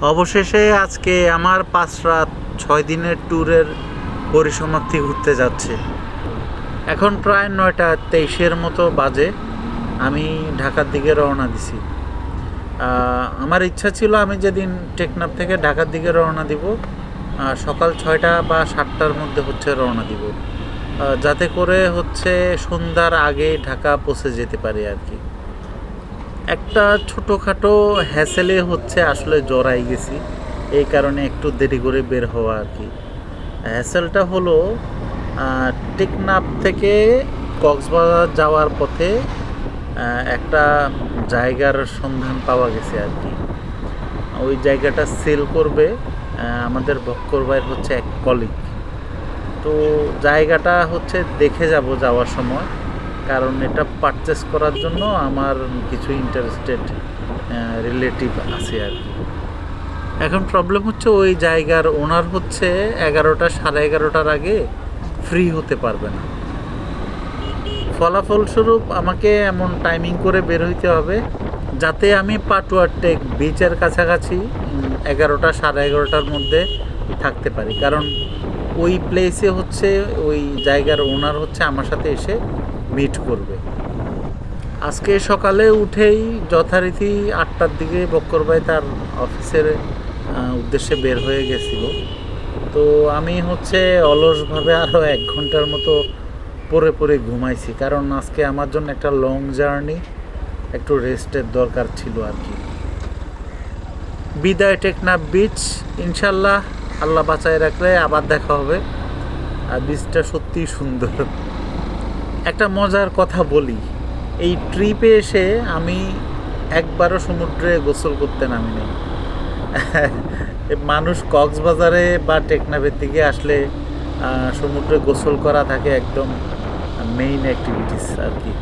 অবশেষে আজকে আমার 5 রাত 6 দিনের ট্যুরের পরিসমাপ্তি ঘটতে যাচ্ছে। এখন প্রায় 9:23 মতো বাজে। আমি ঢাকার দিকে রওনা দিছি। আমার ইচ্ছা ছিল আমি যেদিন টেকনাফ থেকে ঢাকার দিকে রওনা দিব সকাল 6টা বা 7টার মধ্যে রওনা দিব, যাতে করে সন্ধ্যার আগে ঢাকা পৌঁছে যেতে পারি আর কি। একটা ছোটোখাটো হ্যাসেলে আসলে জড়াই গেছি, এই কারণে একটু দেরি করে বের হওয়া আর কি। হ্যাসেলটা হলো টেকনাফ থেকে কক্সবাজার যাওয়ার পথে একটা জায়গার সন্ধান পাওয়া গেছে আর কি। ওই জায়গাটা সেল করবে আমাদের বক্কর ভাইয়ের এক কলিগ। তো জায়গাটা দেখে যাব যাওয়ার সময়, কারণ এটা পারচেস করার জন্য আমার কিছু ইন্টারেস্টেড রিলেটিভ আছে আর কি। এখন প্রবলেম ওই জায়গার ওনার 11টা 11:30টার আগে ফ্রি হতে পারবে না। ফলাফলস্বরূপ আমাকে এমন টাইমিং করে বের হইতে হবে যাতে আমি পাটুয়ার টেক বিচের কাছাকাছি 11টা 11:30টার মধ্যে থাকতে পারি, কারণ ওই প্লেসে ওই জায়গার ওনার আমার সাথে এসে মিট করবে। আজকে সকালে উঠেই যথারীতি 8টার দিকে বক্কর ভাই তার অফিসের উদ্দেশ্যে বের হয়ে গেছিল। তো আমি অলসভাবে আরও 1 ঘন্টার মতো পরে ঘুমাইছি, কারণ আজকে আমার জন্য একটা লং জার্নি, একটু রেস্টের দরকার ছিল আর কি। বিদায় টেকনাফ বিচ। ইনশাল্লাহ আল্লাহ বাঁচায় রাখলে আবার দেখা হবে। আর বিচটা সত্যিই সুন্দর। একটা মজার কথা বলি, এই ট্রিপে এসে আমি একবারও সমুদ্রে গোসল করতে নামিনি। মানুষ কক্সবাজারে বা টেকনাফের দিকে আসলে সমুদ্রে গোসল করা থাকে একদম মেইন অ্যাক্টিভিটিস আর কি।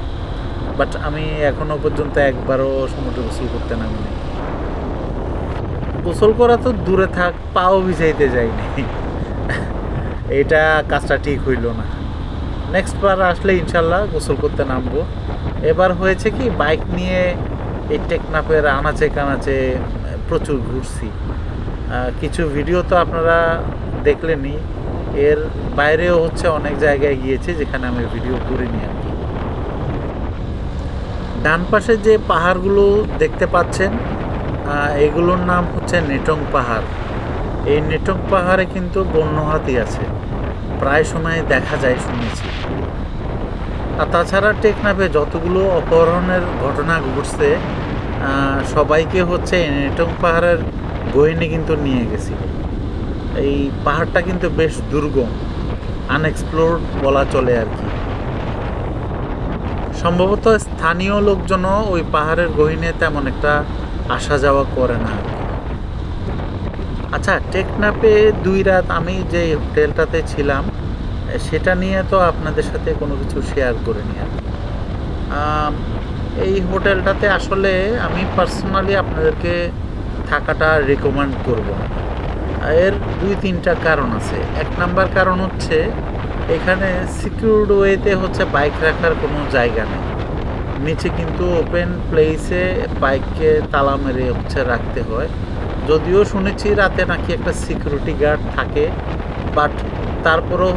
বাট আমি এখনও পর্যন্ত একবারও সমুদ্রে গোসল করতে নামিনি। গোসল করা তো দূরে থাক, পাও ভিজাইতে যাইনি। এটা কাজটা ঠিক হইল না। নেক্সট বার আসলে ইনশাল্লাহ গোসল করতে নামবো। এবার হয়েছে কি, বাইক নিয়ে এই টেকনাফের আনাচে কানাচে প্রচুর ঘুরছি। কিছু ভিডিও তো আপনারা দেখলেনই, এর বাইরেও অনেক জায়গায় গিয়েছে যেখানে আমি ভিডিও করিনি আর কি। ডান পাশে যে পাহাড়গুলো দেখতে পাচ্ছেন এগুলোর নাম নেটং পাহাড়। এই নেটং পাহাড়ে কিন্তু বন্য হাতি আছে, প্রায় সময় দেখা যায় শুনেছি। আর তাছাড়া টেকনাফে যতগুলো অপহরণের ঘটনা ঘটছে সবাইকে নেটং পাহাড়ের গহীনে কিন্তু নিয়ে গেছিল। এই পাহাড়টা কিন্তু বেশ দুর্গম, আনএক্সপ্লোরড বলা চলে আর কি। সম্ভবত স্থানীয় লোকজনও ওই পাহাড়ের গহীনে তেমন একটা আসা যাওয়া করে না। আচ্ছা, টেকনাফে 2 রাত আমি যে হোটেলটাতে ছিলাম সেটা নিয়ে তো আপনাদের সাথে কোনো কিছু শেয়ার করিনি আর কি। এই হোটেলটাতে আসলে আমি পার্সোনালি আপনাদেরকে থাকাটা রেকমেন্ড করব না। এর 2-3টা কারণ আছে। 1 নাম্বার কারণ এখানে সিকিউরড ওয়েতে বাইক রাখার কোনো জায়গা নেই। নিচে কিন্তু ওপেন প্লেসে বাইককে তালা মেরে রাখতে হয়। যদিও শুনেছি রাতে নাকি একটা সিকিউরিটি গার্ড থাকে, বাট তারপরেও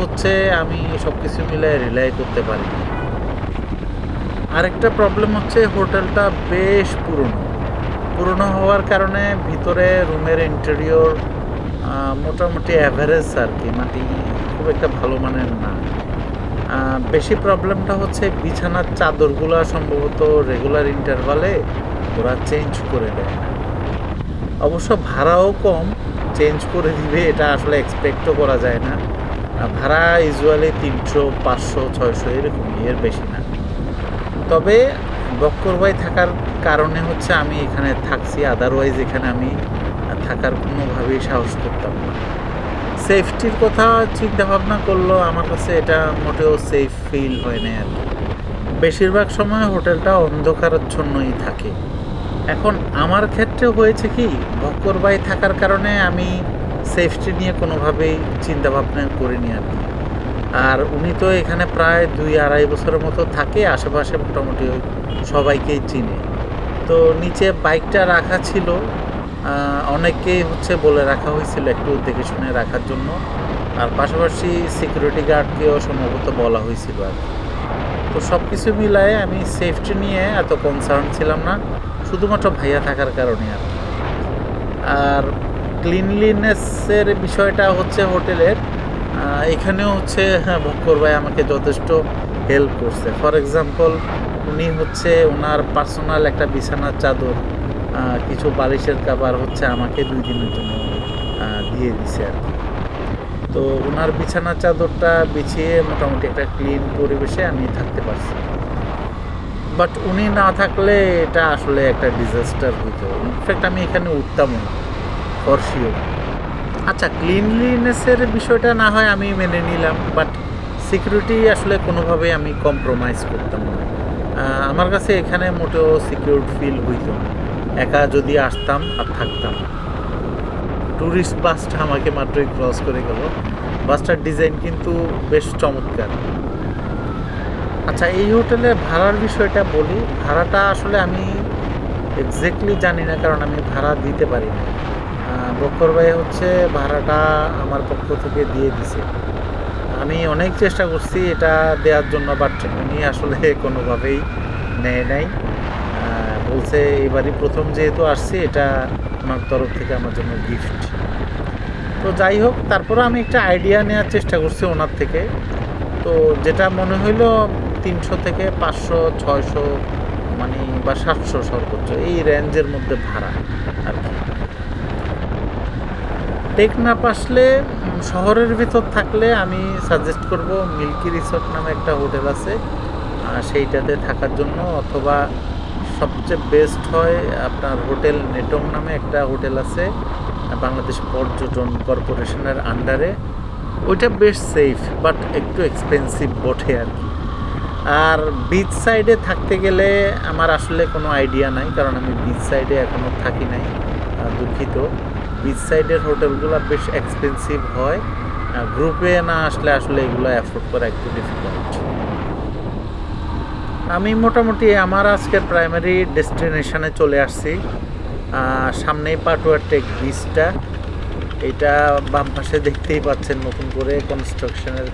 আমি সব কিছু মিলে রিলাই করতে পারি। আরেকটা প্রবলেম হোটেলটা বেশ পুরনো হওয়ার কারণে ভিতরে রুমের ইন্টেরিয়র মোটামুটি অ্যাভারেজ আর কি, মানে খুব একটা ভালো মানের না। বেশি প্রবলেমটা বিছানার চাদরগুলো সম্ভবত রেগুলার ইন্টারভালে ওরা চেঞ্জ করে দেয় না। অবশ্য ভাড়াও কম, চেঞ্জ করে দিবে এটা আসলে এক্সপেক্টও করা যায় না। ভাড়া ইউজুয়ালি 300, 500, 600 এরকমই, এর বেশি না। তবে বক্কর ভাই থাকার কারণে আমি এখানে থাকছি, আদারওয়াইজ এখানে আমি থাকার কোনোভাবেই সাহস করতাম না। সেফটির কথা চিন্তা ভাবনা করলেও আমার কাছে এটা মোটেও সেফ ফিল হয় না আর কি। বেশিরভাগ সময় হোটেলটা অন্ধকারাচ্ছন্নই থাকে। এখন আমার ক্ষেত্রে হয়েছে কি, বক্কর ভাই থাকার কারণে আমি সেফটি নিয়ে কোনোভাবেই চিন্তা ভাবনা করিনি আর কি। আর উনি তো এখানে প্রায় 2-2.5 বছরের মতো থাকে, আশেপাশে মোটামুটি সবাইকেই চিনে। তো নিচে বাইকটা রাখা ছিল, অনেককেই হচ্ছে বলে রাখা হয়েছিল একটু দেখে শুনে রাখার জন্য, আর পাশাপাশি সিকিউরিটি গার্ডকেও সম্ভবত বলা হয়েছিল আর কি। তো সব কিছু মিলায়ে আমি সেফটি নিয়ে এত কনসার্ন ছিলাম না, শুধুমাত্র ভাইয়া থাকার কারণে আর কি। আর ক্লিনলিনেসের বিষয়টা হচ্ছে হোটেলের, এখানেও হচ্ছে বক্কর ভাই আমাকে যথেষ্ট হেল্প করছে। ফর এক্সাম্পল, উনি হচ্ছে ওনার পার্সোনাল একটা বিছানার চাদর, কিছু বালিশের কাবার হচ্ছে আমাকে 2 দিনের জন্য দিয়ে দিছে আর কি। তো ওনার বিছানার চাদরটা বিছিয়ে মোটামুটি একটা ক্লিন পরিবেশে আমি থাকতে পারছি। বাট উনি না থাকলে এটা আসলে একটা ডিজাস্টার হইতো। ইনফ্যাক্ট আমি এখানে উঠতামও না, ফর শিওর। আচ্ছা, ক্লিনলিনেসের বিষয়টা না হয় আমি মেনে নিলাম, বাট সিকিউরিটি আসলে কোনোভাবেই আমি কম্প্রোমাইজ করতাম না। আমার কাছে এখানে মোটেও সিকিউর ফিল হইতো না একা যদি আসতাম আর থাকতাম। ট্যুরিস্ট বাসটা আমাকে মাত্রই ক্রস করে গেল। বাসটার ডিজাইন কিন্তু বেশ চমৎকার। আচ্ছা, এই হোটেলের ভাড়ার বিষয়টা বলি। ভাড়াটা আসলে আমি এক্স্যাক্টলি জানি না, কারণ আমি ভাড়া দিতে পারি না। বক্কর ভাই হচ্ছে ভাড়াটা আমার পক্ষ থেকে দিয়ে দিছে। আমি অনেক চেষ্টা করছি এটা দেওয়ার জন্য, বাট উনি আসলে কোনোভাবেই নেয় নাই। বলছে এবারই প্রথম যেহেতু আসছি, এটা ওনার তরফ থেকে আমার জন্য গিফট। তো যাই হোক, তারপরে আমি একটা আইডিয়া নেওয়ার চেষ্টা করছি ওনার থেকে। তো যেটা মনে হইলো 300 থেকে 500, 600 মানে বা 700 সর্বোচ্চ, এই রেঞ্জের মধ্যে ভাড়া আর কি। টেকনাফ আসলে শহরের ভিতর থাকলে আমি সাজেস্ট করব মিল্কি রিসর্ট নামে একটা হোটেল আছে, সেইটাতে থাকার জন্য। অথবা সবচেয়ে বেস্ট হয় আপনার হোটেল নেটং নামে একটা হোটেল আছে বাংলাদেশ পর্যটন কর্পোরেশনের আন্ডারে। ওইটা বেশ সেফ, বাট একটু এক্সপেন্সিভ বটে আর কি। আর বিচ সাইডে থাকতে গেলে আমার আসলে কোনো আইডিয়া নাই, কারণ আমি বিচ সাইডে এখনও থাকি নাই, দুঃখিত। বিচ সাইডের হোটেলগুলো বেশ এক্সপেন্সিভ হয়, গ্রুপে না আসলে আসলে এগুলো অ্যাফোর্ড করা একটু ডিফিকাল্ট। আমি মোটামুটি আমার আজকের প্রাইমারি ডেস্টিনেশনে চলে আসছি। সামনেই পাটুয়া টেক বিচটা, এটা বাম পাশে দেখতেই পাচ্ছেন নতুন করে কনস্ট্রাকশনের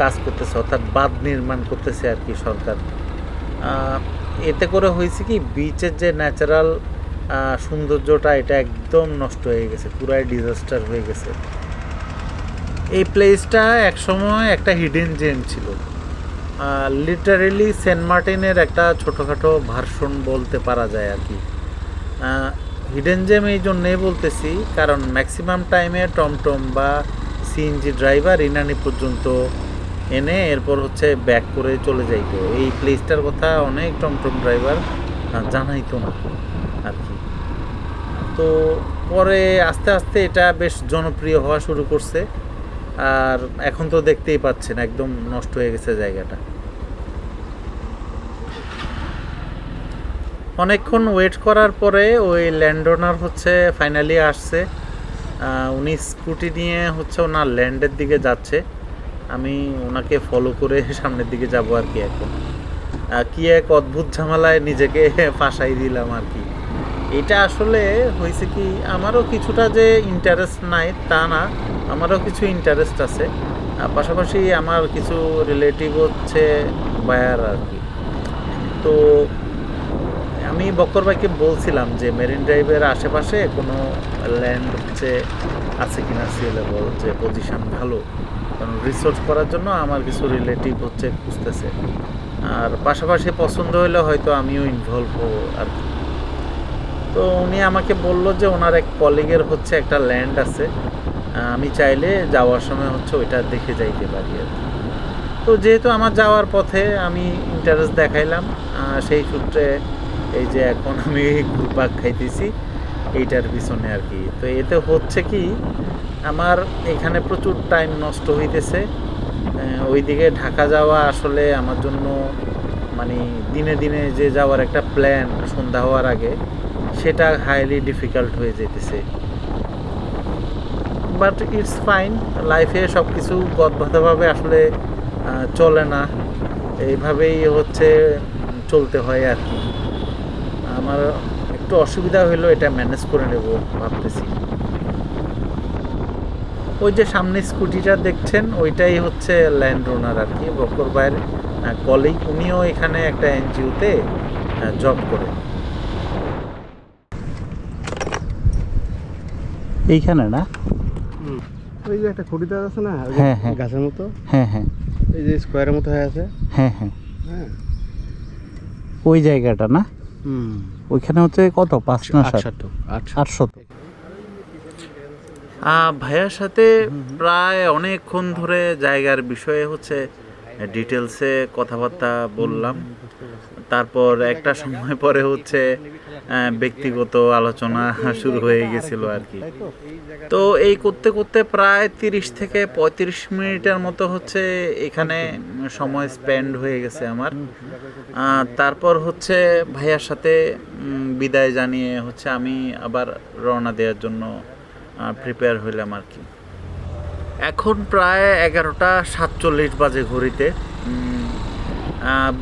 কাজ করতেছে, অর্থাৎ বাঁধ নির্মাণ করতেছে আর কি সরকার। এতে করে হয়েছে কি, বিচের যে ন্যাচারাল সৌন্দর্যটা এটা একদম নষ্ট হয়ে গেছে, পুরাই ডিজাস্টার হয়ে গেছে। এই প্লেসটা একসময় একটা হিডেন জেম ছিল, লিটারেলি সেন্ট মার্টিনের একটা ছোটোখাটো ভার্সন বলতে পারা যায় আর কি। হিডেন জেম এই জন্যেই বলতেছি, কারণ ম্যাক্সিমাম টাইমে টমটম বা সিএনজি ড্রাইভার ইনানি পর্যন্ত এনে এরপর হচ্ছে ব্যাক করে চলে যাইতো। এই প্লেসটার কথা অনেক টমটম ড্রাইভার জানাইতো না আর কি। তো পরে আস্তে আস্তে এটা বেশ জনপ্রিয় হওয়া শুরু করছে, আর এখন তো দেখতেই পাচ্ছেন একদম নষ্ট হয়ে গেছে জায়গাটা। অনেকক্ষণ ওয়েট করার পরে ওই ল্যান্ডওনার হচ্ছে ফাইনালি আসছে। উনি স্কুটি নিয়ে হচ্ছে ওনার ল্যান্ডের দিকে যাচ্ছে, আমি ওনাকে ফলো করে সামনের দিকে যাব আর কি। এখন কি এক অদ্ভুত ঝামেলায় নিজেকে ফাঁসাই দিলাম আর কি। এটা আসলে হয়েছে কি, আমারও কিছুটা যে ইন্টারেস্ট নাই তা না, আমারও কিছু ইন্টারেস্ট আছে। পাশাপাশি আমার কিছু রিলেটিভ হচ্ছে বায়ার আর কি। তো আমি বক্কর ভাইকে বলছিলাম যে মেরিন ড্রাইভের আশেপাশে কোনো ল্যান্ড হচ্ছে আছে কিনা সিলেবল, যে পজিশন ভালো, কারণ রিসার্চ করার জন্য আমার কিছু রিলেটিভ হচ্ছে খুঁজতেছে। আর পাশাপাশি পছন্দ হলে হয়তো আমিও ইনভলভ হব আর কি। তো উনি আমাকে বলল যে ওনার এক কলিগের হচ্ছে একটা ল্যান্ড আছে, আমি চাইলে যাওয়ার সময় হচ্ছে ওইটা দেখে যাইতে পারি আর কি। তো যেহেতু আমার যাওয়ার পথে আমি ইন্টারেস্ট দেখাইলাম, সেই সূত্রে এই যে এখন আমি ঘুরপাক খাইতেছি এইটার পিছনে আর কি। তো এতে হচ্ছে কি, আমার এখানে প্রচুর টাইম নষ্ট হইতেছে। ওইদিকে ঢাকা যাওয়া আসলে আমার জন্য মানে দিনে দিনে যে যাওয়ার একটা প্ল্যান সন্ধ্যা হওয়ার আগে, সেটা হাইলি ডিফিকাল্ট হয়ে যেতেছে। বাট ইটস ফাইন, লাইফে সব কিছু গদবাঁধাভাবে আসলে চলে না, এইভাবেই হচ্ছে চলতে হয় আর কি। আমার একটু অসুবিধা হইলো, এটা ম্যানেজ করে নেব ভাবতেছি। ওই যে সামনে স্কুটিটা দেখছেন ওইটাই হচ্ছে ল্যান্ড ওনার আর কি, বকর ভাইয়ের কলিগ। উনিও এখানে একটা এনজিওতে জব করে। এইখানে না, ওই যে একটা খুঁটিদার আছে না, হ্যাঁ হ্যাঁ গাছের মতো, হ্যাঁ হ্যাঁ এই যে স্কোয়ারের মতো হয়ে আছে, হ্যাঁ হ্যাঁ হ্যাঁ ওই জায়গাটা না। ওইখানে হচ্ছে কত 5 না 7? 800। ভাইয়ার সাথে প্রায় অনেকক্ষণ ধরে জায়গার বিষয়ে হচ্ছে ডিটেলসে কথাবার্তা বললাম। তারপর একটা সময় পরে হচ্ছে ব্যক্তিগত আলোচনা শুরু হয়ে গেছিল আর কি। তো এই করতে করতে প্রায় 30 থেকে 35 মিনিটের মতো হচ্ছে এখানে সময় স্পেন্ড হয়ে গেছে আমার। তারপর হচ্ছে ভাইয়ার সাথে বিদায় জানিয়ে হচ্ছে আমি আবার রওনা দেওয়ার জন্য প্রিপেয়ার হইলাম আর কি। এখন প্রায় 11টা 47 বাজে ঘড়িতে।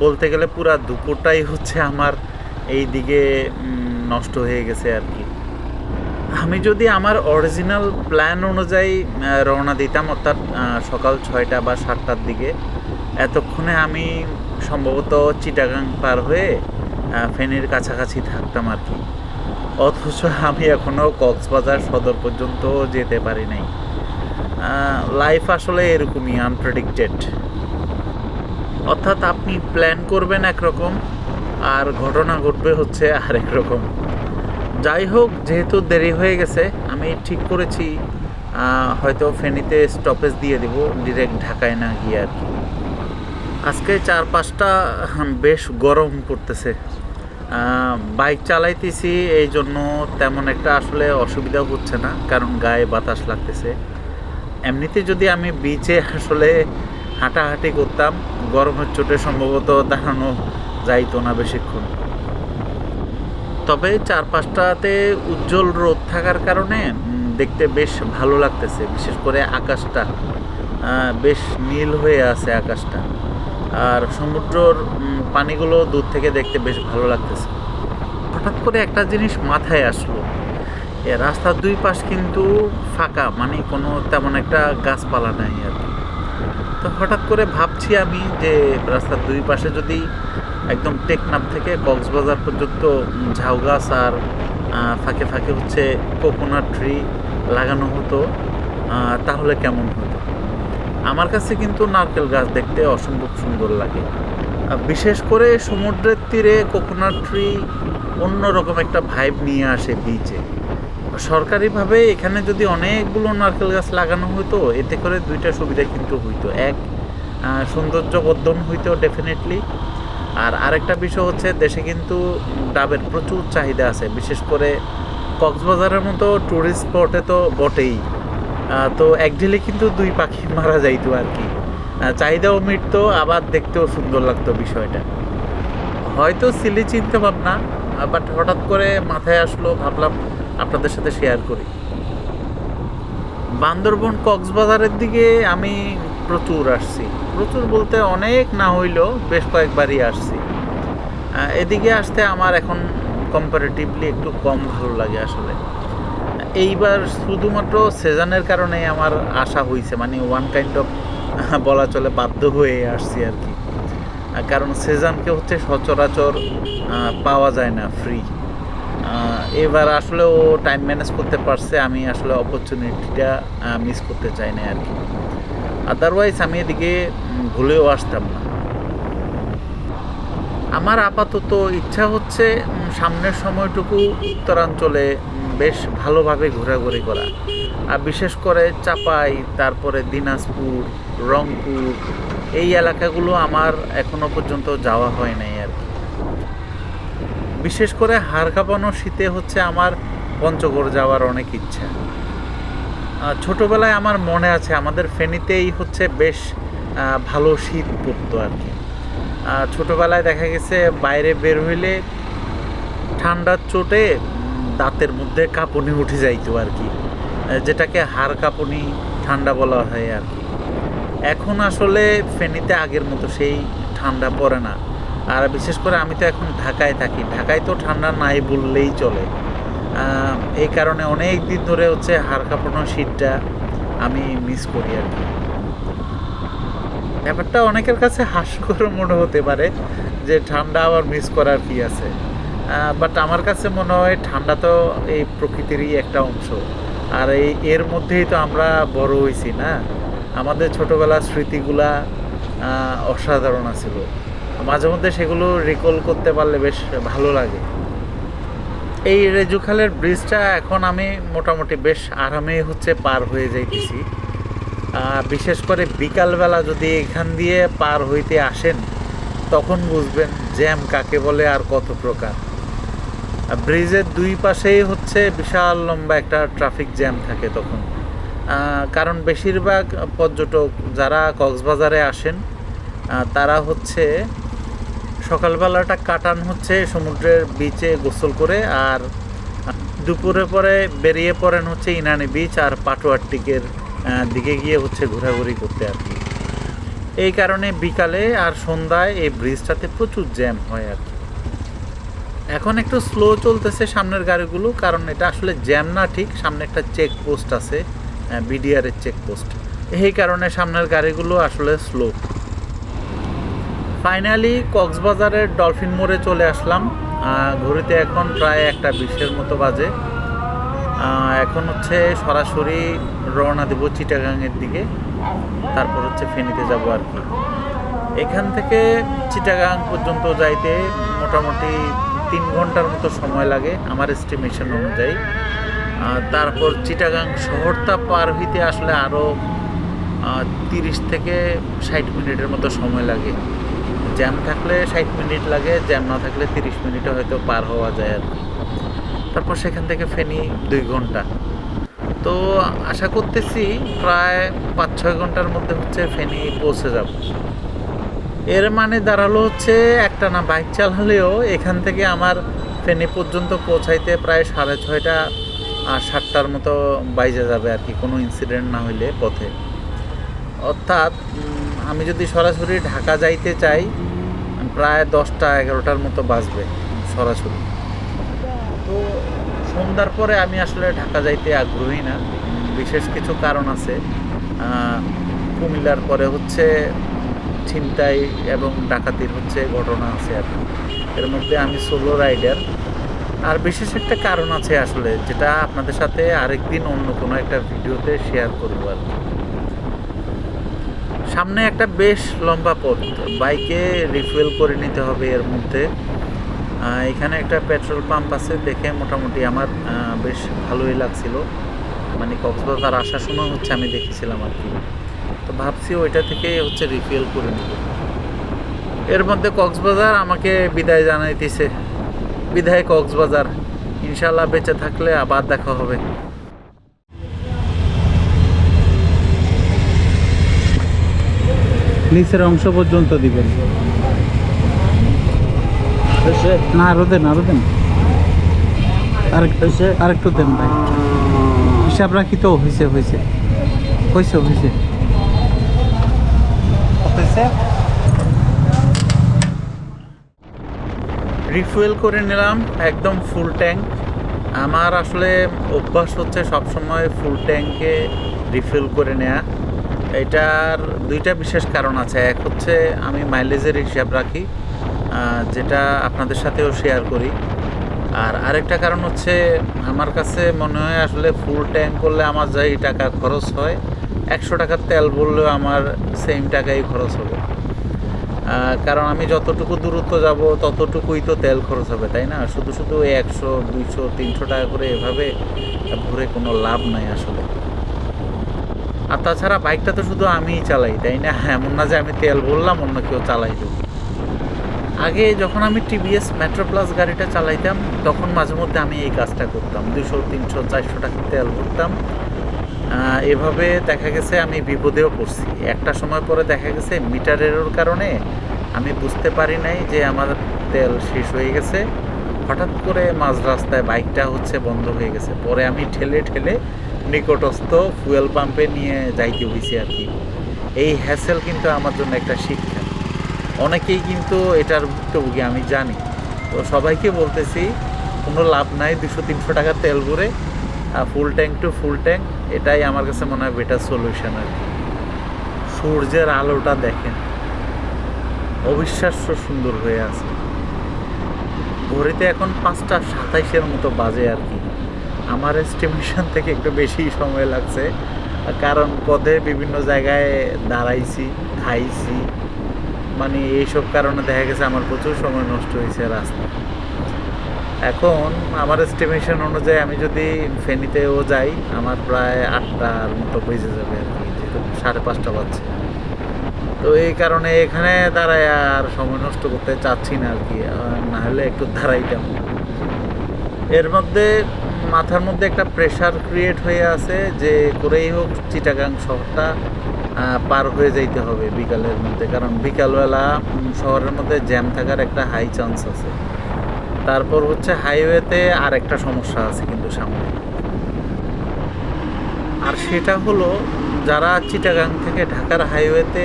বলতে গেলে পুরা দুপুরটাই হচ্ছে আমার এই দিকে নষ্ট হয়ে গেছে আর কি। আমি যদি আমার অরিজিনাল প্ল্যান অনুযায়ী রওনা দিতাম, অর্থাৎ সকাল 6টা বা 7টার দিকে, এতক্ষণে আমি সম্ভবত চিটাগাং পার হয়ে ফেনীর কাছাকাছি থাকতাম আর কি। অথচ আমি এখনও কক্সবাজার সদর পর্যন্ত যেতে পারি নাই। লাইফ আসলে এরকমই আনপ্রেডিক্টেড। অর্থাৎ আপনি প্ল্যান করবেন একরকম আর ঘটনা ঘটবে হচ্ছে আরেক রকম। যাই হোক, যেহেতু দেরি হয়ে গেছে, আমি ঠিক করেছি হয়তো ফেনীতে স্টপেজ দিয়ে দেব, ডিরেক্ট ঢাকায় না গিয়ে আর কি। আজকে 4-5টা বেশ গরম পড়তেছে। বাইক চালাইতেছি এই জন্য তেমন একটা আসলে অসুবিধা হচ্ছে না, কারণ গায়ে বাতাস লাগতেছে। এমনিতে যদি আমি বিচে আসলে হাঁটাহাঁটি করতাম, গরমের চোটে সম্ভবত দাঁড়ানো যাইতো না বেশিক্ষণ। তবে 4-5টাতে উজ্জ্বল রোদ থাকার কারণে দেখতে বেশ ভালো লাগতেছে। বিশেষ করে আকাশটা বেশ নীল হয়ে আছে আকাশটা, আর সমুদ্রর পানিগুলো দূর থেকে দেখতে বেশ ভালো লাগতেছে। হঠাৎ করে একটা জিনিস মাথায় আসলো, রাস্তার দুই পাশ কিন্তু ফাঁকা, মানে কোনো তেমন একটা গাছপালা নাই আর কি। তো হঠাৎ করে ভাবছি আমি যে রাস্তার দুই পাশে যদি একদম টেকনাফ থেকে কক্সবাজার পর্যন্ত ঝাউ গাছ আর ফাঁকে ফাঁকে হচ্ছে কোকোনাট ট্রি লাগানো হতো, তাহলে কেমন হতো। আমার কাছে কিন্তু নারকেল গাছ দেখতে অসম্ভব সুন্দর লাগে। বিশেষ করে সমুদ্রের তীরে কোকোনাট ট্রি অন্যরকম একটা ভাইব নিয়ে আসে বিচে। সরকারিভাবে এখানে যদি অনেকগুলো নারকেল গাছ লাগানো হতো, এতে করে দুইটা সুবিধা কিন্তু হইতো। এক, সৌন্দর্য বর্ধন হইতো ডেফিনেটলি। আর আরেকটা বিষয় হচ্ছে, দেশে কিন্তু ডাবের প্রচুর চাহিদা আছে, বিশেষ করে কক্সবাজারের মতো ট্যুরিস্ট স্পটে তো বটেই। তো এক ঢিলে কিন্তু দুই পাখি মারা যাইতো আর কি। চাহিদাও মিটতো, আবার দেখতেও সুন্দর লাগতো বিষয়টা। হয়তো সিলি চিন্তা ভাবনা, বাট হঠাৎ করে মাথায় আসলো, ভাবলাম আপনাদের সাথে শেয়ার করি। বান্দরবন কক্সবাজারের দিকে আমি প্রচুর আসছি, প্রচুর বলতে অনেক না হইলেও বেশ কয়েকবারই আসছি। এদিকে আসতে আমার এখন কম্পারেটিভলি একটু কম ভালো লাগে আসলে। এইবার শুধুমাত্র সিজনের কারণে আমার আসা হয়েছে, মানে ওয়ান কাইন্ড অফ বলা চলে বাধ্য হয়ে আসছি আর কি। কারণ সিজনকে হচ্ছে সচরাচর পাওয়া যায় না ফ্রি। এবার আসলে ও টাইম ম্যানেজ করতে পারছে, আমি আসলে অপরচুনিটিটা মিস করতে চাই না আর কি। আদারওয়াইজ আমি এদিকে ভুলেও আসতাম না। আমার আপাতত ইচ্ছা হচ্ছে সামনের সময়টুকু উত্তরাঞ্চলে বেশ ভালোভাবে ঘোরাঘুরি করা, আর বিশেষ করে চাপাই, তারপরে দিনাজপুর, রংপুর, এই এলাকাগুলো আমার এখনো পর্যন্ত যাওয়া হয় নাই আর কি। বিশেষ করে হাড় কাঁপানো শীতে হচ্ছে আমার পঞ্চগড় যাওয়ার অনেক ইচ্ছা। ছোটোবেলায় আমার মনে আছে আমাদের ফেনীতেই হচ্ছে বেশ ভালো শীত পড়তো আর কি। ছোটোবেলায় দেখা গেছে বাইরে বের হইলে ঠান্ডার চোটে দাঁতের মধ্যে কাঁপুনি উঠে যাইতো আর কি, যেটাকে হাড় কাঁপুনি ঠান্ডা বলা হয় আর কি। এখন আসলে ফেনীতে আগের মতো সেই ঠান্ডা পড়ে না, আর বিশেষ করে আমি তো এখন ঢাকায় থাকি, ঢাকায় তো ঠান্ডা নাই বললেই চলে। এই কারণে অনেক দিন ধরে হচ্ছে হাড় কাঁপানো শীতটা আমি মিস করি আর কি। ব্যাপারটা অনেকের কাছে হাস্যকর মনে হতে পারে যে ঠান্ডা আবার মিস করার কি আছে, বাট আমার কাছে মনে হয় ঠান্ডা তো এই প্রকৃতিরই একটা অংশ। আর এর মধ্যেই তো আমরা বড় হয়েছি না, আমাদের ছোটোবেলার স্মৃতিগুলা অসাধারণ ছিল। মাঝে মধ্যে সেগুলো রিকল করতে পারলে বেশ ভালো লাগে। এই রেজুখালের ব্রিজটা এখন আমি মোটামুটি বেশ আরামে হচ্ছে পার হয়ে যাইতেছি। বিশেষ করে বিকালবেলা যদি এখান দিয়ে পার হইতে আসেন তখন বুঝবেন জ্যাম কাকে বলে আর কত প্রকার। ব্রিজের দুই পাশেই হচ্ছে বিশাল লম্বা একটা ট্রাফিক জ্যাম থাকে তখন, কারণ বেশিরভাগ পর্যটক যারা কক্সবাজারে আসেন তারা হচ্ছে সকালবেলাটা কাটান হচ্ছে সমুদ্রের বিচে গোসল করে, আর দুপুরে পরে বেরিয়ে পড়েন হচ্ছে ইনানি বিচ আর পাটুয়ারটিকের দিকে গিয়ে হচ্ছে ঘোরাঘুরি করতে আর কি। এই কারণে বিকালে আর সন্ধ্যায় এই ব্রিজটাতে প্রচুর জ্যাম হয় আর কি। এখন একটু স্লো চলতেছে সামনের গাড়িগুলো, কারণ এটা আসলে জ্যাম না, ঠিক সামনে একটা চেকপোস্ট আছে, বিডিআরের চেকপোস্ট, এই কারণে সামনের গাড়িগুলো আসলে স্লো। ফাইনালি কক্সবাজারের ডলফিন মোড়ে চলে আসলাম। ঘড়িতে এখন প্রায় 1:20 মতো বাজে। এখন হচ্ছে সরাসরি রওনা দেব চিটাগাংয়ের দিকে, তারপর হচ্ছে ফেনীতে যাব আর কি। এখান থেকে চিটাগাং পর্যন্ত যাইতে মোটামুটি 3 ঘন্টার মতো সময় লাগে আমার এস্টিমেশন অনুযায়ী। তারপর চিটাগাং শহরটা পার হইতে আসলে আরও 30 থেকে 60 মিনিটের মতো সময় লাগে। জ্যাম থাকলে 60 মিনিট লাগে, জ্যাম না থাকলে 30 মিনিটে হয়তো পার হওয়া যায় আর কি। তারপর সেখান থেকে ফেনী 2 ঘন্টা। তো আশা করতেছি প্রায় 5-6 ঘন্টার মধ্যে হচ্ছে ফেনী পৌঁছে যাব। এর মানে দাঁড়ালো হচ্ছে একটানা বাইক চালালেও এখান থেকে আমার ফেনী পর্যন্ত পৌঁছাইতে প্রায় 6:30 আর 7টার মতো বাইজে যাবে আর কি, কোনো ইনসিডেন্ট না হইলে পথে। অর্থাৎ আমি যদি সরাসরি ঢাকা যাইতে চাই প্রায় 10টা-11টার মতো বাজবে সরাসরি। তো সন্ধ্যার পরে আমি আসলে ঢাকা যাইতে আগ্রহী না, বিশেষ কিছু কারণ আছে। কুমিল্লার পরে হচ্ছে ছিনতাই এবং ডাকাতির হচ্ছে ঘটনা আছে আর কি, এর মধ্যে আমি সোলো রাইডার। আর বিশেষ একটা কারণ আছে আসলে, যেটা আপনাদের সাথে আরেকদিন অন্য কোনো একটা ভিডিওতে শেয়ার করবো আর কি। সামনে একটা বেশ লম্বা পথ, বাইকে রিফুয়েল করে নিতে হবে এর মধ্যে। এখানে একটা পেট্রোল পাম্প আছে, দেখে মোটামুটি আমার বেশ ভালোই লাগছিল, মানে কক্সবাজার আসার সময় হচ্ছে আমি দেখেছিলাম আর কি। তো ভাবছি ওইটা থেকে হচ্ছে রিফিল করে নেব। এর মধ্যে কক্সবাজার আমাকে বিদায় জানাইতেছে। বিদায় কক্সবাজার, ইনশাল্লাহ বেঁচে থাকলে আবার দেখা হবে। নিচের অংশ পর্যন্ত দিবেন না, আরো দেন, আরো দেন, আরেকটু দেন ভাই, হিসাব রাখি তো। হয়েছে হয়েছে হয়েছে হয়েছে রিফুয়েল করে নিলাম একদম ফুল ট্যাঙ্ক। আমার আসলে অভ্যাস হচ্ছে সবসময় ফুল ট্যাঙ্কে রিফিল করে নেওয়া। এটার দুইটা বিশেষ কারণ আছে। এক হচ্ছে আমি মাইলেজের হিসাব রাখি, যেটা আপনাদের সাথেও শেয়ার করি। আর আরেকটা কারণ হচ্ছে আমার কাছে মনে হয় আসলে ফুল ট্যাঙ্ক করলে আমার যাই টাকা খরচ হয়, 100 টাকার তেল ভরলেও আমার সেম টাকাই খরচ হবে। কারণ আমি যতটুকু দূরত্ব যাব ততটুকুই তো তেল খরচ হবে, তাই না? শুধু শুধু 100, 200, 300 টাকা করে এভাবে ভরে কোনো লাভ নাই আসলে। আর তাছাড়া বাইকটা তো শুধু আমিই চালাই, তাই না? এমন না যে আমি তেল ভরলাম অন্য কেউ চালাই দেব। আগে যখন আমি টিভিএস মেট্রো প্লাস গাড়িটা চালাইতাম তখন মাঝে মধ্যে আমি এই কাজটা করতাম, 200, 300, 400 টাকা তেল ভরতাম। এভাবে দেখা গেছে আমি বিপদেও পড়ছি। একটা সময় পরে দেখা গেছে মিটারের কারণে আমি বুঝতে পারি নাই যে আমার তেল শেষ হয়ে গেছে। হঠাৎ করে মাঝ রাস্তায় বাইকটা হচ্ছে বন্ধ হয়ে গেছে। পরে আমি ঠেলে ঠেলে নিকটস্থ ফুয়েল পাম্পে নিয়ে যাইতে হয়েছে আর কি। এই হ্যাসেল কিন্তু আমার জন্য একটা শিক্ষা। অনেকেই কিন্তু এটার ভুক্তভোগী আমি জানি। তো সবাইকে বলতেছি কোনো লাভ নাই, 200-300 টাকা তেল ভরে full tank to full tank, এটাই আমার কাছে মনে হয় বেটার সলিউশন আর কি। সূর্যের আলোটা দেখেন, অবিশ্বাস্য সুন্দর হয়ে আছে। ঘড়িতে এখন 5:27 মতো বাজে আর কি। আমার এস্টিমেশন থেকে একটু বেশি সময় লাগছে, কারণ পথে বিভিন্ন জায়গায় দাঁড়াইছি, খাইছি, মানে এইসব কারণে দেখা গেছে আমার প্রচুর সময় নষ্ট হয়েছে রাস্তা। এখন আমার এস্টিমেশন অনুযায়ী আমি যদি ফেনীতেও যাই, আমার প্রায় 8টার মতো বেজে যাবে আর কি, যেহেতু 5:30 বাজছে। তো এই কারণে এখানে দাঁড়ায় আর সময় নষ্ট করতে চাচ্ছি না আর কি, না হলে একটু দাঁড়াইতাম। এর মধ্যে মাথার মধ্যে একটা প্রেশার ক্রিয়েট হয়ে আছে যে করেই হোক চিটাগাং শহরটা পার হয়ে যাইতে হবে বিকালের মধ্যে, কারণ বিকালবেলা শহরের মধ্যে জ্যাম থাকার একটা হাই চান্স আছে। তারপর হচ্ছে হাইওয়েতে আর একটা সমস্যা আছে কিন্তু সামনে, আর সেটা হলো যারা চিটাগাং থেকে ঢাকার হাইওয়েতে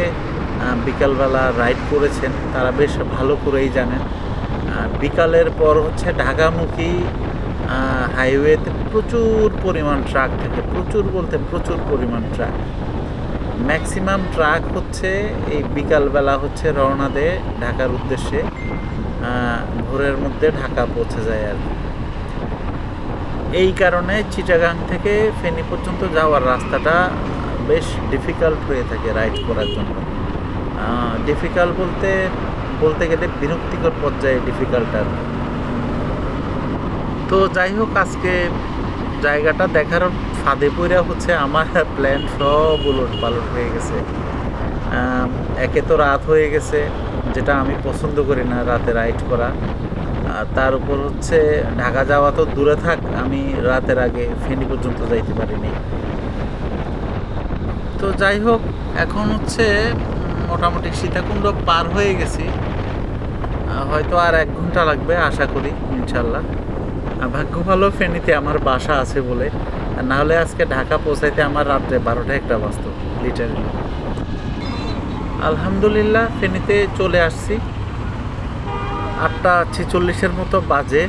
বিকালবেলা রাইড করেছেন তারা বেশ ভালো করেই জানেন, বিকালের পর হচ্ছে ঢাকামুখী হাইওয়েতে প্রচুর পরিমাণ ট্রাক থাকে, প্রচুর বলতে প্রচুর পরিমাণ ট্রাক। ম্যাক্সিমাম ট্রাক হচ্ছে এই বিকালবেলা হচ্ছে রওনা দেয় ঢাকার উদ্দেশ্যে, ভোরের মধ্যে ঢাকা পৌঁছে যায় আর কি। এই কারণে চিটাগাং থেকে ফেনী পর্যন্ত যাওয়ার রাস্তাটা বেশ ডিফিকাল্ট হয়ে থাকে রাইড করার জন্য। ডিফিকাল্ট বলতে গেলে বিরক্তিকর পর্যায়ে ডিফিকাল্ট আর কি। তো যাই হোক, আজকে জায়গাটা দেখার ফাঁদে পড়ে হচ্ছে আমার প্ল্যান সব উলটপালট হয়ে গেছে। একে তো রাত হয়ে গেছে, যেটা আমি পছন্দ করি না রাতে রাইড করা, তার উপর হচ্ছে ঢাকা যাওয়া তো দূরে থাক, আমি রাতের আগে ফেনী পর্যন্ত যাইতে পারিনি। তো যাই হোক, এখন হচ্ছে মোটামুটি সীতাকুণ্ড পার হয়ে গেছি, হয়তো আর 1 ঘন্টা লাগবে আশা করি ইনশাল্লাহ। ভাগ্য ভালো ফেনীতে আমার বাসা আছে বলে, না হলে আজকে ঢাকা পৌঁছাইতে আমার রাত্রে 12টা-1টা বাজত লিটারেলি। আলহামদুলিল্লাহ ফেনীতে চলে আসছি, 8:46 মতো বাজে।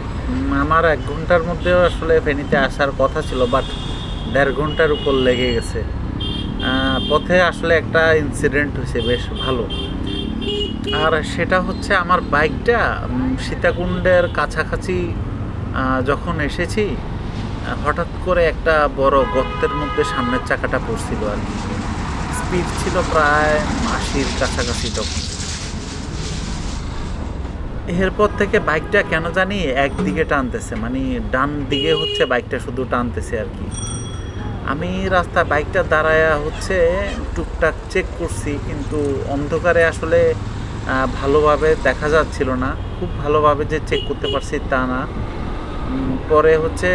আমার 1 ঘন্টার মধ্যেও আসলে ফেনীতে আসার কথা ছিল, বাট 1.5 ঘন্টার উপর লেগে গেছে। পথে আসলে একটা ইনসিডেন্ট হয়েছে বেশ ভালো, আর সেটা হচ্ছে আমার বাইকটা সীতাকুণ্ডের কাছাকাছি যখন এসেছি, হঠাৎ করে একটা বড় গর্তের মধ্যে সামনের চাকাটা পড়ছিল আর কি। স্পিড ছিল প্রায় 80-র কাছাকাছি তখন। এরপর থেকে বাইকটা কেন জানি একদিকে টানতেছে, মানে ডান দিকে হচ্ছে বাইকটা শুধু টানতেছে আর কি। আমি রাস্তা বাইকটা দাঁড়ায়া হচ্ছে টুকটাক চেক করছি, কিন্তু অন্ধকারে আসলে ভালোভাবে দেখা যাচ্ছিল না, খুব ভালোভাবে যে চেক করতে পারছি তা না। পরে হচ্ছে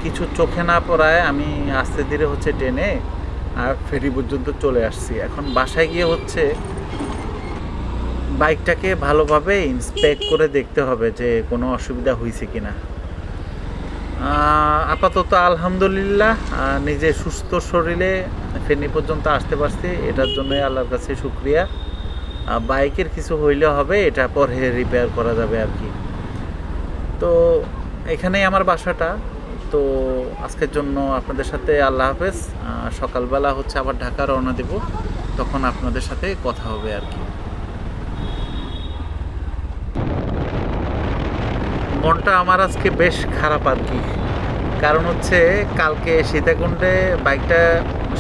কিছু চোখে না পড়ায় আমি আস্তে ধীরে হচ্ছে টেনে আর ফেরি পর্যন্ত চলে আসছি। এখন বাসায় গিয়ে হচ্ছে বাইকটাকে ভালোভাবে ইন্সপেক্ট করে দেখতে হবে যে কোনো অসুবিধা হয়েছে কিনা। আপাতত আলহামদুলিল্লাহ নিজে সুস্থ শরীরে ফেনী পর্যন্ত আসতে পারছি, এটার জন্য আল্লাহর কাছে শুকরিয়া। বাইকের কিছু হইলে হবে, এটা পরে রিপেয়ার করা যাবে আর কি। তো এখানেই আমার বাসাটা। তো আজকের জন্য আপনাদের সাথে আল্লাহ হাফেজ। সকালবেলা হচ্ছে আবার ঢাকা রওনা দেব, তখন আপনাদের সাথে কথা হবে আর কি। মনটা আমার আজকে বেশ খারাপ আর কি, কারণ হচ্ছে কালকে সীতাকুণ্ডে বাইকটা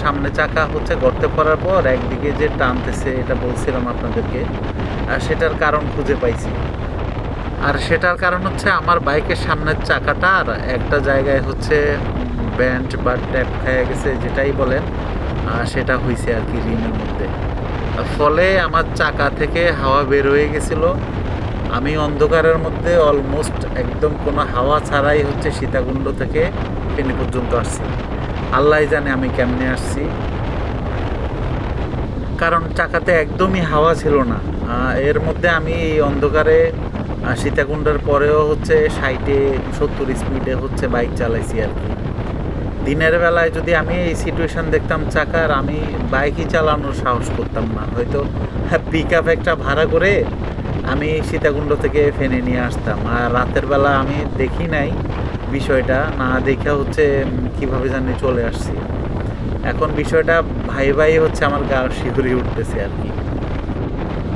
সামনে চাকা হচ্ছে গর্তে পড়ার পর একদিকে যে টানতেছে, এটা বলছিলাম আপনাদেরকে, আর সেটার কারণ খুঁজে পাইছি। আর সেটার কারণ হচ্ছে আমার বাইকের সামনের চাকাটার একটা জায়গায় হচ্ছে ব্যান্ড বা ট্যাপ খেয়ে গেছে, যেটাই বলেন, সেটা হয়েছে আর কি রিমের মধ্যে। ফলে আমার চাকা থেকে হাওয়া বের হয়ে গেছিলো। আমি অন্ধকারের মধ্যে অলমোস্ট একদম কোনো হাওয়া ছাড়াই হচ্ছে সীতাকুণ্ড থেকে ফেনী পর্যন্ত আসছি। আল্লাহ জানে আমি কেমনে আসছি, কারণ চাকাতে একদমই হাওয়া ছিল না। এর মধ্যে আমি এই অন্ধকারে সীতাকুণ্ডের পরেও হচ্ছে 60-70 স্পিডে হচ্ছে বাইক চালাইছি আর কি। দিনের বেলায় যদি আমি এই সিচুয়েশান দেখতাম চাকার, আমি বাইকই চালানোর সাহস করতাম না। হয়তো পিক আপ একটা ভাড়া করে আমি সীতাকুণ্ড থেকে ফেনে নিয়ে আসতাম। আর রাতের বেলা আমি দেখি নাই বিষয়টা, না দেখে হচ্ছে কিভাবে জানি চলে আসছি। এখন বিষয়টা ভাই ভাই হচ্ছে আমার গা শিহরে উঠতেছে আর কি।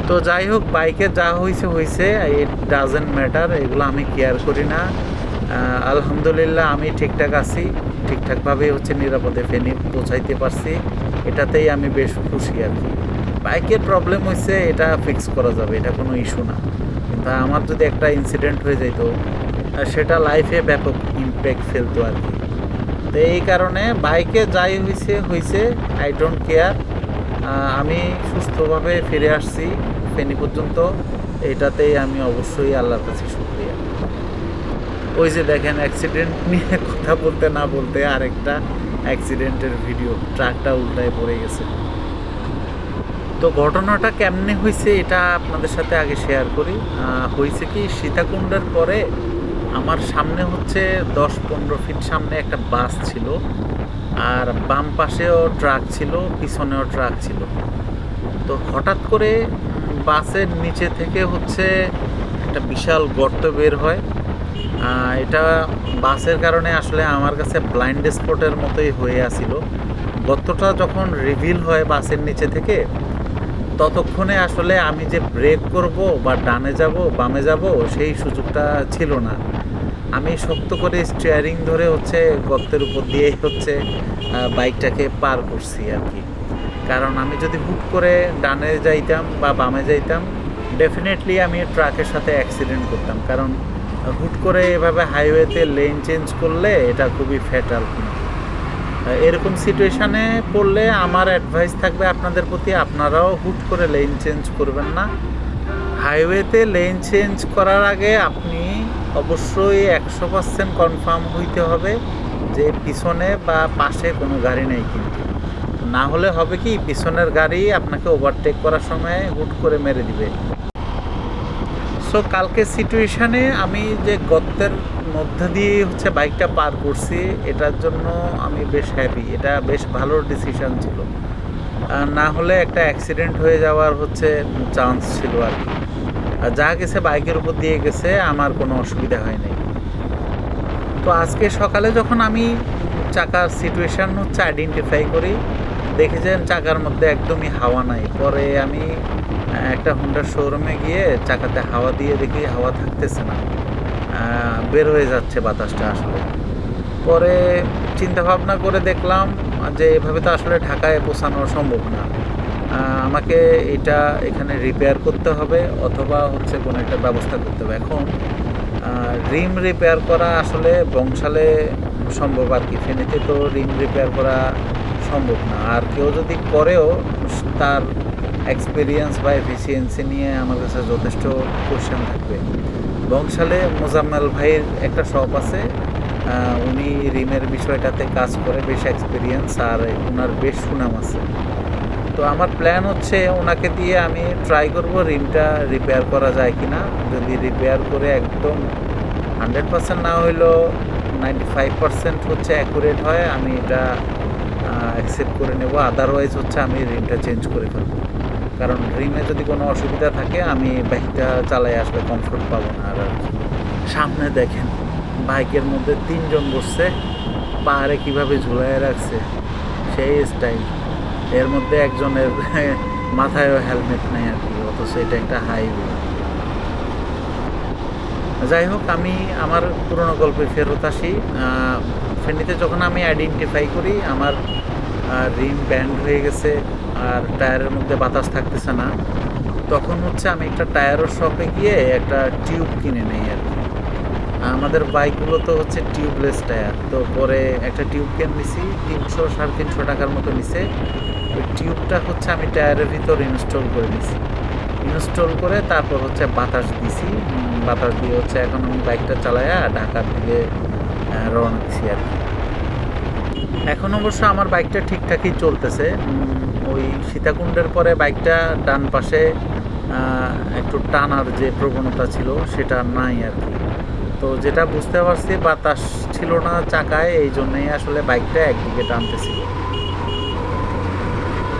তো যাই হোক, বাইকে যা হয়েছে হয়েছে, ইট ডাজেন্ট ম্যাটার, এগুলো আমি কেয়ার করি না। আলহামদুলিল্লাহ আমি ঠিকঠাক আছি, ঠিকঠাকভাবে হচ্ছে নিরাপদে ফেনি পৌঁছাইতে পারছি, এটাতেই আমি বেশ খুশি আর কি। বাইকের প্রবলেম হয়েছে, এটা ফিক্স করা যাবে, এটা কোনো ইস্যু না। কিন্তু আমার যদি একটা ইনসিডেন্ট হয়ে যেত, সেটা লাইফে ব্যাপক ইমপ্যাক্ট ফেলতো আর কি। তো এই কারণে বাইকে যাই হয়েছে হয়েছে, আই ডোন্ট কেয়ার। আমি সুস্থভাবে ফিরে আসছি ফেনী পর্যন্ত, এটাতেই আমি অবশ্যই আল্লাহর কাছে শুকরিয়া। ওই যে দেখেন, অ্যাক্সিডেন্ট নিয়ে কথা বলতে না বলতে আরেকটা অ্যাক্সিডেন্টের ভিডিও, ট্রাকটা উল্টায় পড়ে গেছে। তো ঘটনাটা কেমনে হয়েছে এটা আপনাদের সাথে আগে শেয়ার করি। হয়েছে কি, সীতাকুণ্ডের পরে আমার সামনে হচ্ছে 10-15 ফিট সামনে একটা বাস ছিল, আর বাম পাশেও ট্রাক ছিল, পিছনেও ট্রাক ছিল। তো হঠাৎ করে বাসের নিচে থেকে হচ্ছে একটা বিশাল গর্ত বের হয়। এটা বাসের কারণে আসলে আমার কাছে ব্লাইন্ড স্পটের মতোই হয়ে আসিল। গর্তটা যখন রিভিল হয় বাসের নিচে থেকে, ততক্ষণে আসলে আমি যে ব্রেক করব বা ডানে যাব বামে যাব সেই সুযোগটা ছিল না। আমি শক্ত করে স্টিয়ারিং ধরে হচ্ছে গর্তের উপর দিয়েই হচ্ছে বাইকটাকে পার করছি আর কি। কারণ আমি যদি হুট করে ডানে যাইতাম বা বামে যাইতাম, ডেফিনেটলি আমি ট্রাকের সাথে অ্যাক্সিডেন্ট করতাম। কারণ হুট করে এভাবে হাইওয়েতে লেন চেঞ্জ করলে এটা খুবই ফ্যাটাল। এরকম সিচুয়েশানে পড়লে আমার অ্যাডভাইস থাকবে আপনাদের প্রতি, আপনারাও হুট করে লেন চেঞ্জ করবেন না। হাইওয়েতে লেন চেঞ্জ করার আগে আপনি অবশ্যই 100% কনফার্ম হইতে হবে যে পিছনে বা পাশে কোনো গাড়ি নেই। কিন্তু না হলে হবে কি, পিছনের গাড়ি আপনাকে ওভারটেক করার সময় হুট করে মেরে দিবে। সো কালকে সিচুয়েশানে আমি যে গর্তের মধ্যে দিয়ে হচ্ছে বাইকটা পার করছি, এটার জন্য আমি বেশ হ্যাপি। এটা বেশ ভালো ডিসিশান ছিল, না হলে একটা অ্যাক্সিডেন্ট হয়ে যাওয়ার হচ্ছে চান্স ছিল আর কি। যা গেছে বাইকের উপর দিয়ে গেছে, আমার কোনো অসুবিধা হয় নাই। তো আজকে সকালে যখন আমি চাকার সিচুয়েশান হচ্ছে আইডেন্টিফাই করি, দেখেছেন চাকার মধ্যে একদমই হাওয়া নাই। পরে আমি একটা হুন্ডার শোরুমে গিয়ে চাকাতে হাওয়া দিয়ে দেখি হাওয়া থাকতেছে না, বের হয়ে যাচ্ছে বাতাসটা আসলে। পরে চিন্তা ভাবনা করে দেখলাম যে এভাবে তো আসলে ঢাকায় পৌঁছানো সম্ভব না, আমাকে এটা এখানে রিপেয়ার করতে হবে অথবা হচ্ছে কোনো একটা ব্যবস্থা করতে হবে। এখন রিম রিপেয়ার করা আসলে বংশালে সম্ভব আর কি, ফেনীতে তো রিম রিপেয়ার করা সম্ভব না। আর কেউ যদি করেও তার এক্সপিরিয়েন্স বা এফিসিয়েন্সি নিয়ে আমার কাছে যথেষ্ট কোশ্চেন থাকবে। বংশালে মোজাম্মেল ভাইয়ের একটা শপ আছে, উনি রিমের বিষয়টাতে কাজ করে, বেশ এক্সপিরিয়েন্স আর ওনার বেশ সুনাম আছে। তো আমার প্ল্যান হচ্ছে ওনাকে দিয়ে আমি ট্রাই করব রিমটা রিপেয়ার করা যায় কি না। যদি রিপেয়ার করে একদম 100% না হইলেও 95% হচ্ছে অ্যাকুরেট হয়, আমি এটা অ্যাকসেপ্ট করে নেব। আদারওয়াইজ হচ্ছে আমি রিমটা চেঞ্জ করে ফেলবো। কারণ রিমে যদি কোনো অসুবিধা থাকে আমি বাইকটা চালাই আসলে কমফোর্ট পাবো না। আর সামনে দেখেন বাইকের মধ্যে 3 জন বসছে, পাহাড়ে কীভাবে ঝুলাইয়ে রাখছে, সেই স্টাইল। এর মধ্যে একজনের মাথায়ও হেলমেট নেই আর কি, অথচ এটা একটা হাইওয়ে। যাই হোক, আমি আমার পুরনো গল্পে ফেরত আসি। ফেনীতে যখন আমি আইডেন্টিফাই করি আমার রিম ব্যান্ড হয়ে গেছে আর টায়ারের মধ্যে বাতাস থাকতেছে না, তখন হচ্ছে আমি একটা টায়ারের শপে গিয়ে একটা টিউব কিনে নেই আর কি। আমাদের বাইকগুলো তো হচ্ছে টিউবলেস টায়ার, তো পরে একটা টিউব কিনে নিছি, 300-350 টাকার মতো নিছে। ওই টিউবটা হচ্ছে আমি টায়ারের ভিতর ইনস্টল করে নিছি, ইনস্টল করে তারপর হচ্ছে বাতাস দিছি। বাতাস দিয়ে হচ্ছে এখন আমি বাইকটা চালাইয়া ঢাকার দিকে রওনা দিছি আর কি। এখন অবশ্য আমার বাইকটা ঠিকঠাকই চলতেছে। ওই সীতাকুণ্ডের পরে বাইকটা ডান পাশে একটু টানার যে প্রবণতা ছিল সেটা নাই আর কি। তো যেটা বুঝতে পারছি বাতাস ছিল না চাকায়, এই জন্যই আসলে বাইকটা একদিকে টানতেছিল।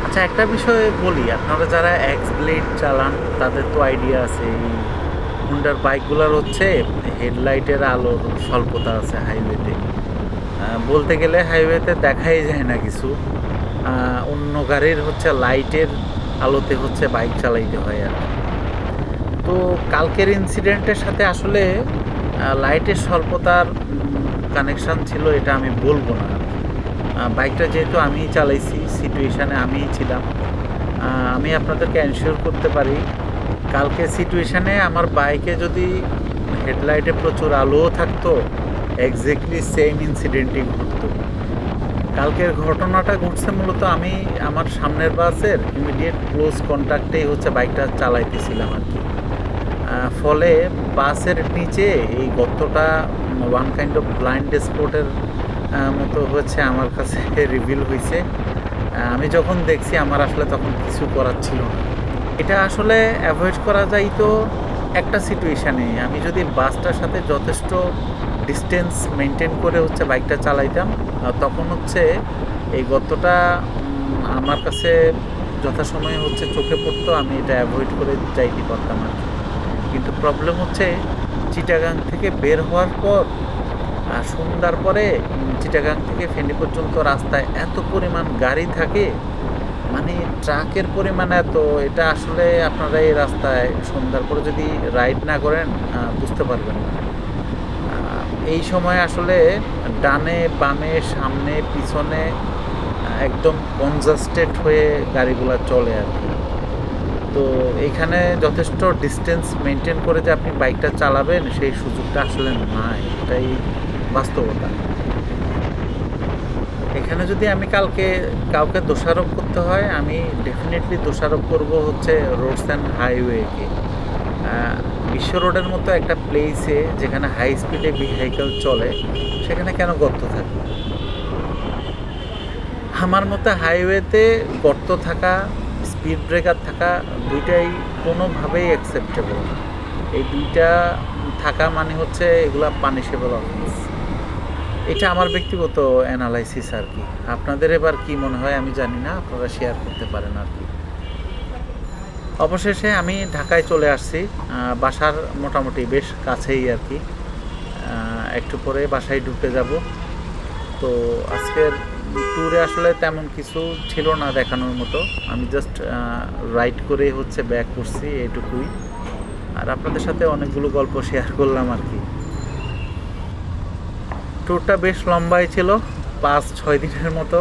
আচ্ছা, একটা বিষয় বলি, আপনারা যারা এক্স ব্লেড চালান তাদের তো আইডিয়া আছে, এই হুন্ডার বাইকগুলোর হচ্ছে হেডলাইটের আলোর স্বল্পতা আছে হাইওয়েতে। বলতে গেলে হাইওয়েতে দেখাই যায় না কিছু, অন্য গাড়ির হচ্ছে লাইটের আলোতে হচ্ছে বাইক চালাইতে হয় আর কি। তো কালকের ইনসিডেন্টের সাথে আসলে লাইটের স্বল্পতার কানেকশান ছিল এটা আমি বলবো না। বাইকটা যেহেতু আমিই চালাইছি, সিচুয়েশানে আমিই ছিলাম, আমি আপনাদেরকে এনশিওর করতে পারি কালকে সিচুয়েশানে আমার বাইকে যদি হেডলাইটে প্রচুর আলোও থাকতো, এক্স্যাক্টলি সেম ইনসিডেন্টই ঘটতো। কালকের ঘটনাটা ঘটছে মূলত আমি আমার সামনের বাসের ইমিডিয়েট ক্লোজ কন্ট্যাক্টেই হচ্ছে বাইকটা চালাইতেছিলাম আর কি। ফলে বাসের নিচে এই গর্তটা ওয়ান কাইন্ড অফ ব্লাইন্ড স্পটের মতো হচ্ছে আমার কাছে রিভিল হয়েছে। আমি যখন দেখছি আমার আসলে তখন কিছু করার ছিল না। এটা আসলে অ্যাভয়েড করা যাইতো একটা সিচুয়েশানে, আমি যদি বাসটার সাথে যথেষ্ট ডিস্টেন্স মেনটেন করে হচ্ছে বাইকটা চালাইতাম, তখন হচ্ছে এই গর্তটা আমার কাছে যথাসময়ে হচ্ছে চোখে পড়তো, আমি এটা অ্যাভয়েড করে যাইতে পারতাম আর কি। কিন্তু প্রবলেম হচ্ছে চিটাগাং থেকে বের হওয়ার পর সন্ধ্যার পরে চিটাগাং থেকে ফেনী পর্যন্ত রাস্তায় এত পরিমাণ গাড়ি থাকে, মানে ট্রাকের পরিমাণ এত, এটা আসলে আপনারা এই রাস্তায় সন্ধ্যার পরে যদি রাইড না করেন বুঝতে পারবেন না। এই সময় আসলে ডানে বামে সামনে পিছনে একদম কনজাস্টেড হয়ে গাড়িগুলো চলে আর কি। তো এখানে যথেষ্ট ডিস্টেন্স মেনটেন করে যে আপনি বাইকটা চালাবেন সেই সুযোগটা আসলে নাই, এটাই বাস্তবতা। এখানে যদি আমি কালকে কাউকে দোষারোপ করতে হয়, আমি ডেফিনেটলি দোষারোপ করব হচ্ছে রোডস অ্যান্ড হাইওয়েকে। বিশ্ব রোডের মতো একটা প্লেসে যেখানে হাই স্পিডে ভেহিকেল চলে, সেখানে কেন গর্ত থাকে? আমার মতে হাইওয়েতে গর্ত থাকা, স্পিড ব্রেকার থাকা দুইটাই কোনোভাবেই অ্যাকসেপ্টেবল না। এই দুইটা থাকা মানে হচ্ছে এগুলা পানিশেবল অফেন্স। এটা আমার ব্যক্তিগত অ্যানালাইসিস আর কি। আপনাদের এবার কি মনে হয় আমি জানি না, আপনারা শেয়ার করতে পারেন আর কি। অবশেষে আমি ঢাকায় চলে আসছি, বাসার মোটামুটি বেশ কাছেই আর কি। একটু পরে বাসায় ঢুকে যাব। তো আজকের ট্যুরে আসলে তেমন কিছু ছিল না দেখানোর মতো, আমি জাস্ট রাইড করে হচ্ছে ব্যাক করছি এইটুকুই। আর আপনাদের সাথে অনেকগুলো গল্প শেয়ার করলাম আর কি। ট্যুরটা বেশ লম্বাই ছিল, 5-6 দিনের মতো।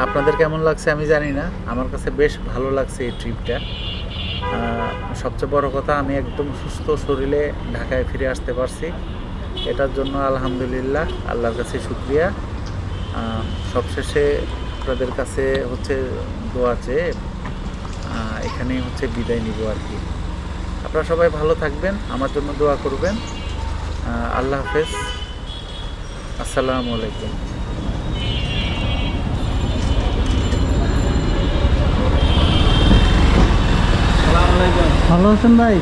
আপনাদের কেমন লাগছে আমি জানি না, আমার কাছে বেশ ভালো লাগছে এই ট্রিপটা। সবচেয়ে বড় কথা, আমি একদম সুস্থ শরীরে ঢাকায় ফিরে আসতে পারছি, এটার জন্য আলহামদুলিল্লাহ, আল্লাহর কাছে শুকরিয়া। সবশেষে আপনাদের কাছে হচ্ছে দোয়া চেয়ে এখানেই হচ্ছে বিদায় নিব আর কি। আপনারা সবাই ভালো থাকবেন, আমার জন্য দোয়া করবেন। আল্লাহ হাফেজ, আসসালামু আলাইকুম। ভালো আছেন ভাই?